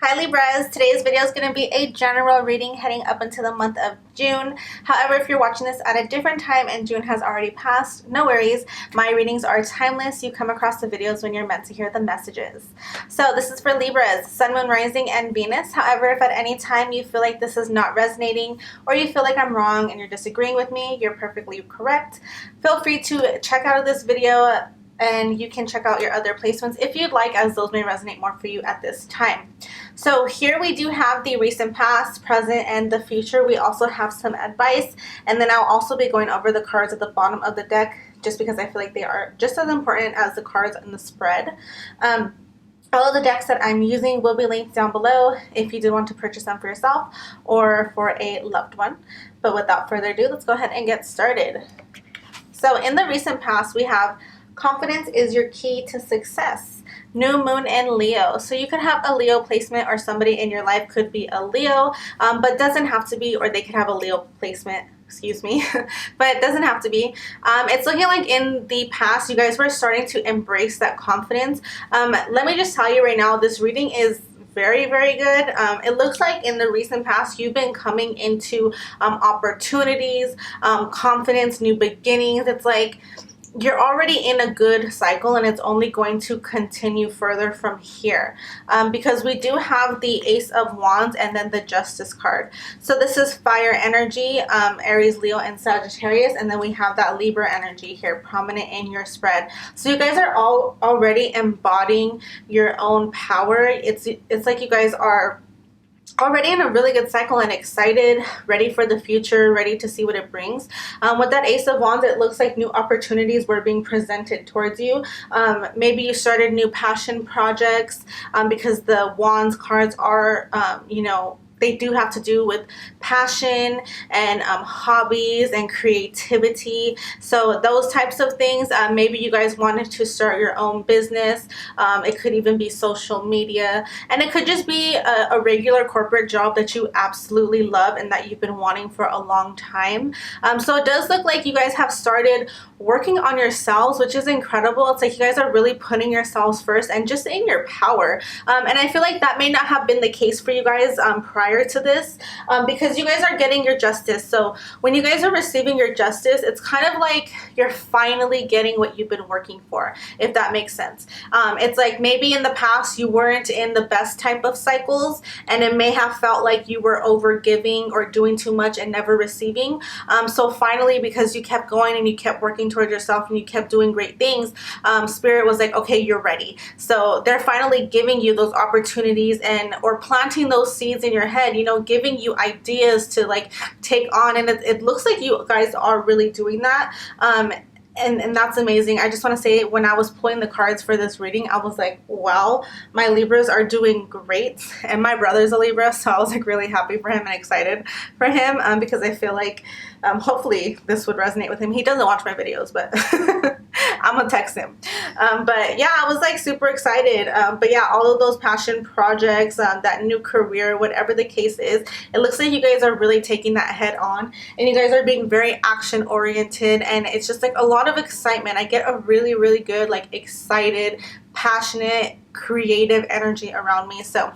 Hi Libras, today's video is going to be a general reading heading up into the month of June. However, if you're watching this at a different time and June has already passed, no worries. My readings are timeless. You come across the videos when you're meant to hear the messages. So this is for Libras, Sun, Moon, Rising, and Venus. However, if at any time you feel like this is not resonating or you feel like I'm wrong and you're disagreeing with me, you're perfectly correct. Feel free to check out of this video and you can check out your other placements if you'd like, as those may resonate more for you at this time. So here we do have the recent past, present, and the future. We also have some advice, and then I'll also be going over the cards at the bottom of the deck just because I feel like they are just as important as the cards in the spread. All of the decks that I'm using will be linked down below if you do want to purchase them for yourself or for a loved one. But without further ado, let's go ahead and get started. So in the recent past, we have confidence is your key to success. New moon in Leo. So you could have a Leo placement, or somebody in your life could be a Leo, but doesn't have to be, or they could have a Leo placement, excuse me, but it doesn't have to be. It's looking like in the past you guys were starting to embrace that confidence. Let me just tell you right now, this reading is very, very good. It looks like in the recent past you've been coming into opportunities, confidence, new beginnings. It's like you're already in a good cycle and it's only going to continue further from here, because we do have the Ace of Wands and then the Justice card. So this is fire energy, Aries, Leo, and Sagittarius, and then we have that Libra energy here prominent in your spread. So you guys are all already embodying your own power. It's like you guys are already in a really good cycle and excited, ready for the future, ready to see what it brings. With that Ace of Wands, it looks like new opportunities were being presented towards you. Maybe you started new passion projects, because the Wands cards are, they do have to do with passion and hobbies and creativity. So those types of things. Maybe you guys wanted to start your own business. It could even be social media, and it could just be a regular corporate job that you absolutely love and that you've been wanting for a long time. So it does look like you guys have started working on yourselves, which is incredible. It's like you guys are really putting yourselves first and just in your power. And I feel like that may not have been the case for you guys prior to this, because you guys are getting your justice. So when you guys are receiving your justice, it's kind of like you're finally getting what you've been working for, if that makes sense. It's like maybe in the past you weren't in the best type of cycles, and it may have felt like you were over giving or doing too much and never receiving. So finally, because you kept going and you kept working towards yourself and you kept doing great things, Spirit was like, okay, you're ready. So they're finally giving you those opportunities and or planting those seeds in your head, giving you ideas to like take on, and it looks like you guys are really doing that. And that's amazing. I just want to say, when I was pulling the cards for this reading, I was like, wow, my Libras are doing great. And my brother's a Libra, so I was like really happy for him and excited for him, because I feel like hopefully this would resonate with him. He doesn't watch my videos, but I'm gonna text him. But yeah, I was like super excited. But yeah, all of those passion projects, that new career, whatever the case is, it looks like you guys are really taking that head on, and you guys are being very action oriented, and it's just like a lot of excitement. I get a really, really good, like, excited, passionate, creative energy around me. So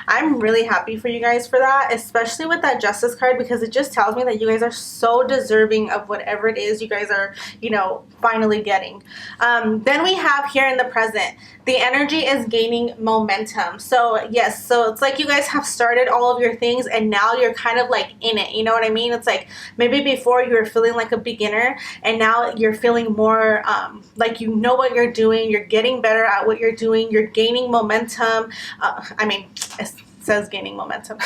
I'm really happy for you guys for that, especially with that Justice card, because it just tells me that you guys are so deserving of whatever it is you guys are, finally getting. Then we have here in the present, the energy is gaining momentum. So yes, so it's like you guys have started all of your things and now you're kind of like in it, you know what I mean? It's like maybe before you were feeling like a beginner, and now you're feeling more like you know what you're doing, you're getting better at what you're doing, you're gaining momentum. It says gaining momentum.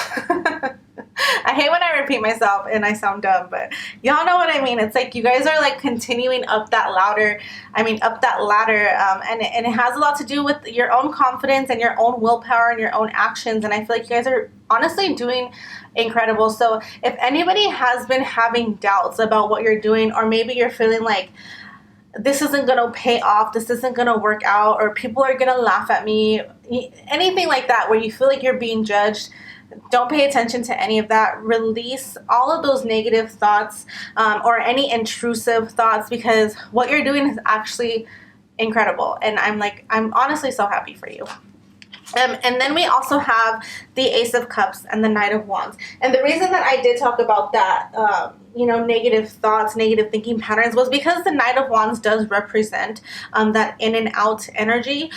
I hate when I repeat myself and I sound dumb, but y'all know what I mean. It's like you guys are like continuing up that ladder, and it has a lot to do with your own confidence and your own willpower and your own actions, and I feel like you guys are honestly doing incredible. So if anybody has been having doubts about what you're doing, or maybe you're feeling like this isn't going to pay off, this isn't going to work out, or people are going to laugh at me, anything like that, where you feel like you're being judged, don't pay attention to any of that. Release all of those negative thoughts, or any intrusive thoughts, because what you're doing is actually incredible, and I'm honestly so happy for you. And then we also have the Ace of Cups and the Knight of Wands. And the reason that I did talk about that, you know, negative thoughts, negative thinking patterns, was because the Knight of Wands does represent that in and out energy.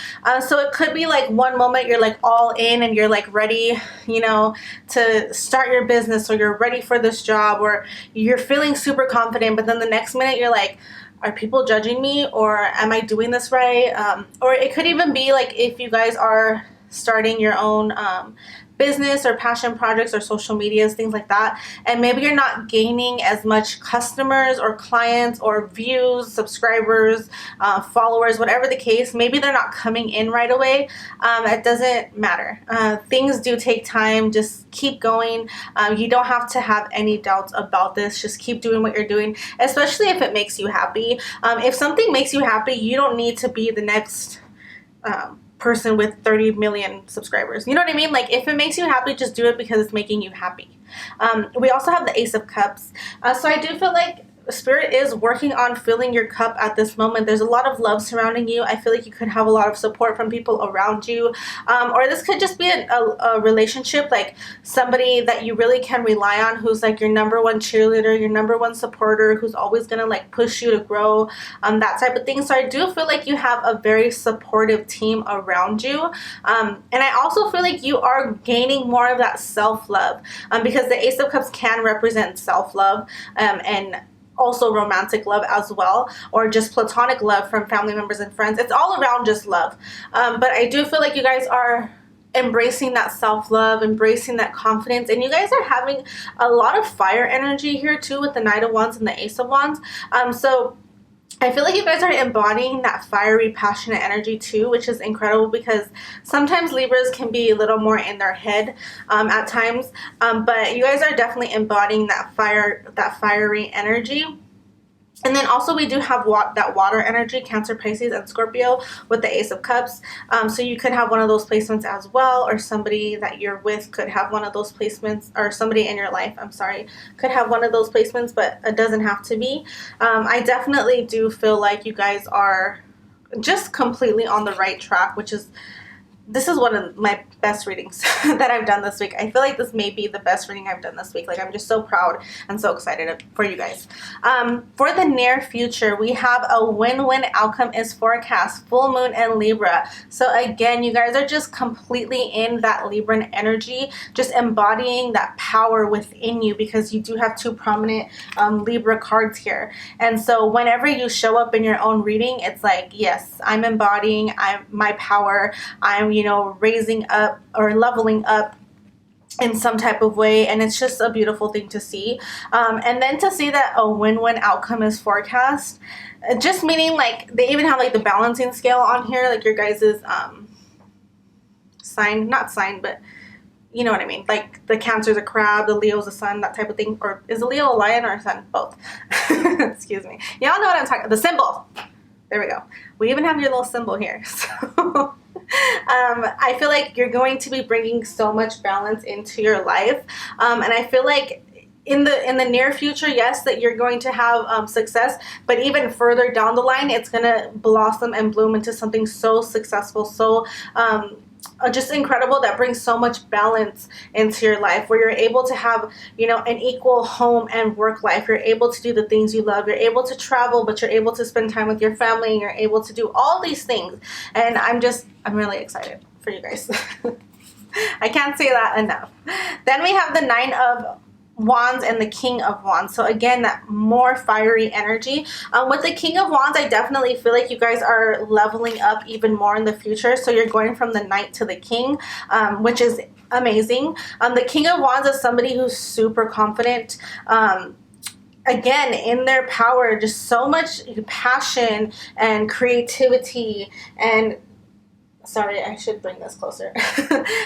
So it could be like one moment you're like all in and you're like ready, you know, to start your business, or you're ready for this job, or you're feeling super confident, but then the next minute you're like, are people judging me, or am I doing this right? Or it could even be like if you guys are starting your own business or passion projects or social medias, things like that, and maybe you're not gaining as much customers or clients or views, subscribers, followers, whatever the case. Maybe they're not coming in right away. It doesn't matter. Things do take time. Just keep going. You don't have to have any doubts about this. Just keep doing what you're doing, especially if it makes you happy. If something makes you happy, you don't need to be the next person with 30 million subscribers. You know what I mean? Like, if it makes you happy, just do it because it's making you happy. We also have the Ace of Cups. So I do feel like Spirit is working on filling your cup at this moment. There's a lot of love surrounding you. I feel like you could have a lot of support from people around you. Or this could just be a relationship, like somebody that you really can rely on, who's like your number one cheerleader, your number one supporter, who's always going to like push you to grow, that type of thing. So I do feel like you have a very supportive team around you. And I also feel like you are gaining more of that self-love, because the Ace of Cups can represent self-love, and also romantic love as well, or just platonic love from family members and friends. It's all around just love. But I do feel like you guys are embracing that self-love, embracing that confidence, and you guys are having a lot of fire energy here too with the Knight of Wands and the Ace of Wands. So I feel like you guys are embodying that fiery, passionate energy too, which is incredible, because sometimes Libras can be a little more in their head at times, but you guys are definitely embodying that fiery energy. And then also we do have that water energy, Cancer, Pisces, and Scorpio with the Ace of Cups. So you could have one of those placements as well, or somebody that you're with could have one of those placements, or somebody in your life, I'm sorry, could have one of those placements, but it doesn't have to be. I definitely do feel like you guys are just completely on the right track, this is one of my best readings that I've done this week. I feel like this may be the best reading I've done this week. Like, I'm just so proud and so excited for you guys. For the near future, we have a win-win outcome is forecast, full moon and Libra. So again, you guys are just completely in that Libran energy, just embodying that power within you, because you do have two prominent Libra cards here. And so whenever you show up in your own reading, it's like, yes, I'm embodying my power. I'm, you know, raising up or leveling up in some type of way, and it's just a beautiful thing to see. And then to see that a win-win outcome is forecast, just meaning like they even have like the balancing scale on here, like your guys's sign, not sign, but you know what I mean, like the Cancer's a crab, the Leo's a sun, that type of thing. Or is a Leo a lion or a sun? Both. Excuse me, y'all know what I'm talking about. The symbol, there we go. We even have your little symbol here. So I feel like you're going to be bringing so much balance into your life, and I feel like in the near future, yes, that you're going to have success, but even further down the line, it's gonna blossom and bloom into something so successful, so just incredible, that brings so much balance into your life, where you're able to have, you know, an equal home and work life. You're able to do the things you love. You're able to travel, but you're able to spend time with your family, and you're able to do all these things. And I'm really excited for you guys. I can't say that enough. Then we have the Nine of Wands and the King of Wands. So again, that more fiery energy. With the King of Wands, I definitely feel like you guys are leveling up even more in the future. So you're going from the Knight to the King, which is amazing. The King of Wands is somebody who's super confident, again, in their power, just so much passion and creativity, and sorry, I should bring this closer.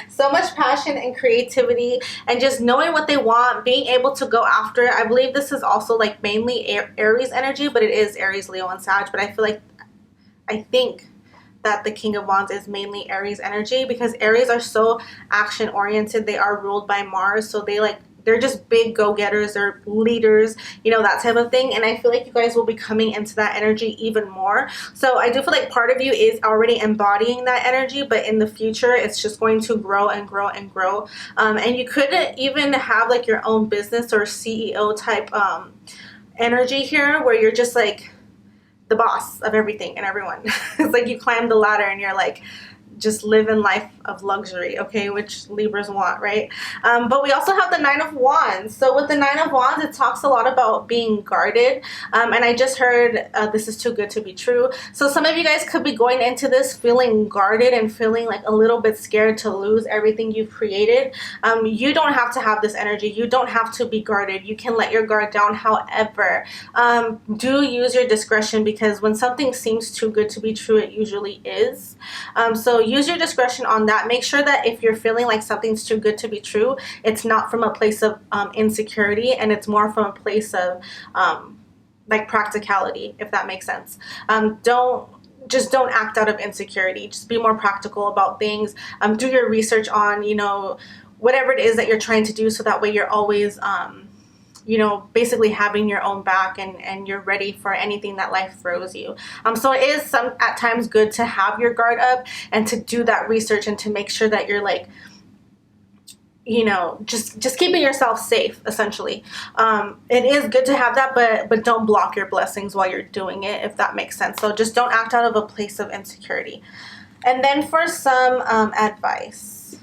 So much passion and creativity, and just knowing what they want, being able to go after it. I believe this is also like mainly Aries energy, but it is Aries, Leo, and Sag. But I think that the King of Wands is mainly Aries energy, because Aries are so action oriented. They are ruled by Mars, so they like they're just big go-getters, they're leaders, you know, that type of thing. And I feel like you guys will be coming into that energy even more. So I do feel like part of you is already embodying that energy, but in the future it's just going to grow and grow and grow. And you could even have like your own business or CEO type energy here, where you're just like the boss of everything and everyone. It's like you climb the ladder and you're like just living life of luxury, okay, which Libras want, right? But we also have the Nine of Wands. So with the Nine of Wands, it talks a lot about being guarded. And I just heard this is too good to be true. So some of you guys could be going into this feeling guarded and feeling like a little bit scared to lose everything you've created. You don't have to have this energy. You don't have to be guarded. You can let your guard down. However, do use your discretion, because when something seems too good to be true, it usually is. So use your discretion on that. Make sure that if you're feeling like something's too good to be true, it's not from a place of insecurity, and it's more from a place of like practicality, if that makes sense. Don't act out of insecurity. Just be more practical about things. Do your research on, you know, whatever it is that you're trying to do, so that way you're always you know, basically having your own back, and you're ready for anything that life throws you. So it is at times good to have your guard up and to do that research and to make sure that you're like, you know, just keeping yourself safe, essentially. It is good to have that, but don't block your blessings while you're doing it, if that makes sense. So just don't act out of a place of insecurity. And then for some advice,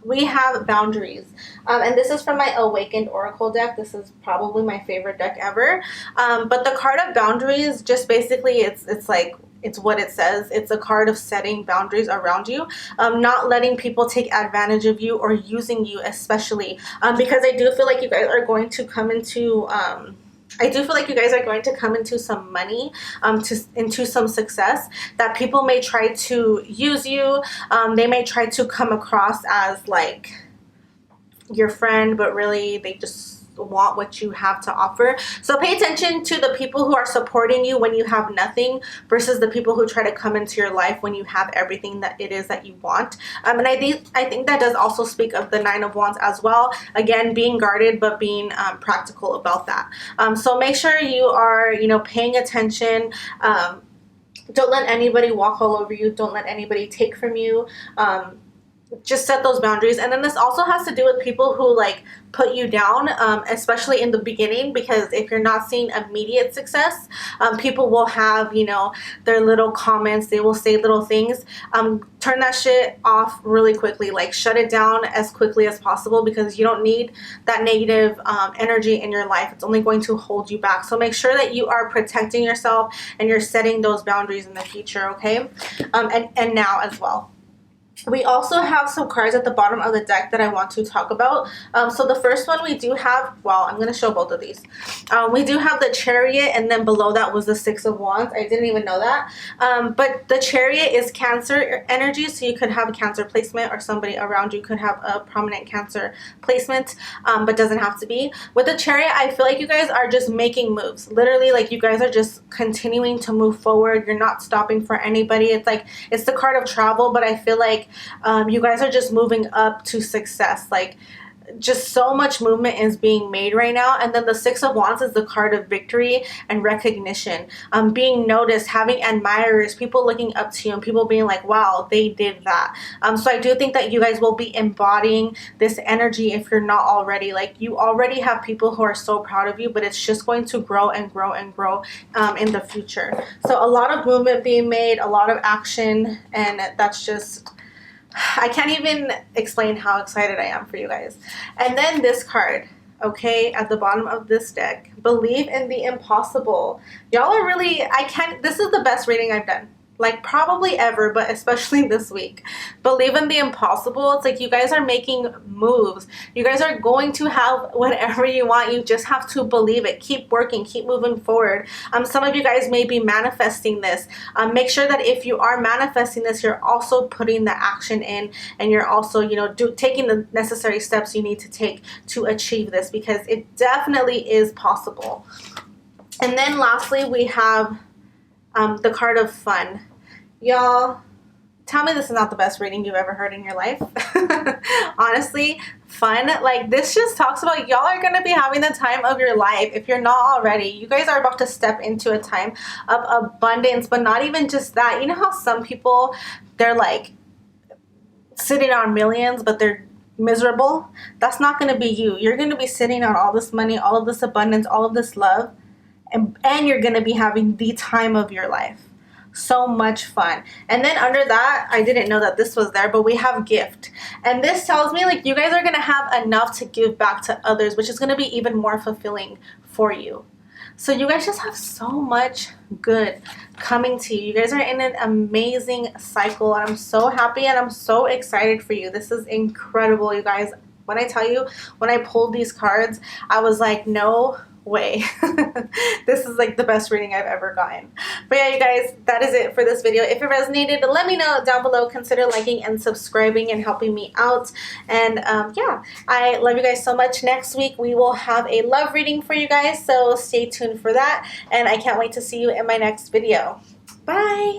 we have boundaries. And this is from my Awakened Oracle deck. This is probably my favorite deck ever. But the card of boundaries, just basically, it's like, it's what it says. It's a card of setting boundaries around you, not letting people take advantage of you or using you, especially because I do feel like you guys are going to come into some money, into some success, that people may try to use you. They may try to come across as like your friend, but really they just want what you have to offer. So pay attention to the people who are supporting you when you have nothing, versus the people who try to come into your life when you have everything that it is that you want. And I think that does also speak of the Nine of Wands as well. Again, being guarded, but being practical about that. So make sure you are, you know, paying attention. Don't let anybody walk all over you. Don't let anybody take from you. Just set those boundaries. And then this also has to do with people who like put you down, especially in the beginning, because if you're not seeing immediate success, people will have, you know, their little comments. They will say little things. Turn that shit off really quickly. Like shut it down as quickly as possible, because you don't need that negative energy in your life. It's only going to hold you back. So make sure that you are protecting yourself and you're setting those boundaries in the future, okay? And now as well. We also have some cards at the bottom of the deck that I want to talk about. So the first one we do have, well, I'm going to show both of these. We do have the Chariot, and then below that was the Six of Wands. I didn't even know that. But the Chariot is Cancer energy, so you could have a Cancer placement, or somebody around you could have a prominent Cancer placement, but doesn't have to be. With the Chariot, I feel like you guys are just making moves. Literally, like you guys are just continuing to move forward. You're not stopping for anybody. It's like, it's the card of travel, but I feel like you guys are just moving up to success. Like just so much movement is being made right now. And then the Six of Wands is the card of victory and recognition, being noticed, having admirers, people looking up to you, and people being like, wow, they did that. So I do think that you guys will be embodying this energy if you're not already. Like you already have people who are so proud of you, but it's just going to grow and grow and grow in the future. So a lot of movement being made, a lot of action, and that's just, I can't even explain how excited I am for you guys. And then this card, okay, at the bottom of this deck, Believe in the Impossible. Y'all are really, this is the best reading I've done. Like probably ever, but especially this week. Believe in the impossible. It's like you guys are making moves. You guys are going to have whatever you want. You just have to believe it. Keep working. Keep moving forward. Some of you guys may be manifesting this. Make sure that if you are manifesting this, you're also putting the action in, and you're also, you know, taking the necessary steps you need to take to achieve this, because it definitely is possible. And then lastly, we have the card of fun. Y'all, tell me this is not the best reading you've ever heard in your life. Honestly, fun. Like, this just talks about y'all are going to be having the time of your life. If you're not already, you guys are about to step into a time of abundance, but not even just that. You know how some people, they're like sitting on millions, but they're miserable? That's not going to be you. You're going to be sitting on all this money, all of this abundance, all of this love, and you're going to be having the time of your life. So much fun. And then under that, I didn't know that this was there, but we have gift. And this tells me like you guys are going to have enough to give back to others, which is going to be even more fulfilling for you. So you guys just have so much good coming to you. You guys are in an amazing cycle, and I'm so happy and I'm so excited for you. This is incredible, you guys. When I tell you, when I pulled these cards, I was like, no way. This is like the best reading I've ever gotten. But yeah, you guys, that is it for this video. If it resonated, let me know down below. Consider liking and subscribing and helping me out. And yeah, I love you guys so much. Next week we will have a love reading for you guys, so stay tuned for that, and I can't wait to see you in my next video. Bye.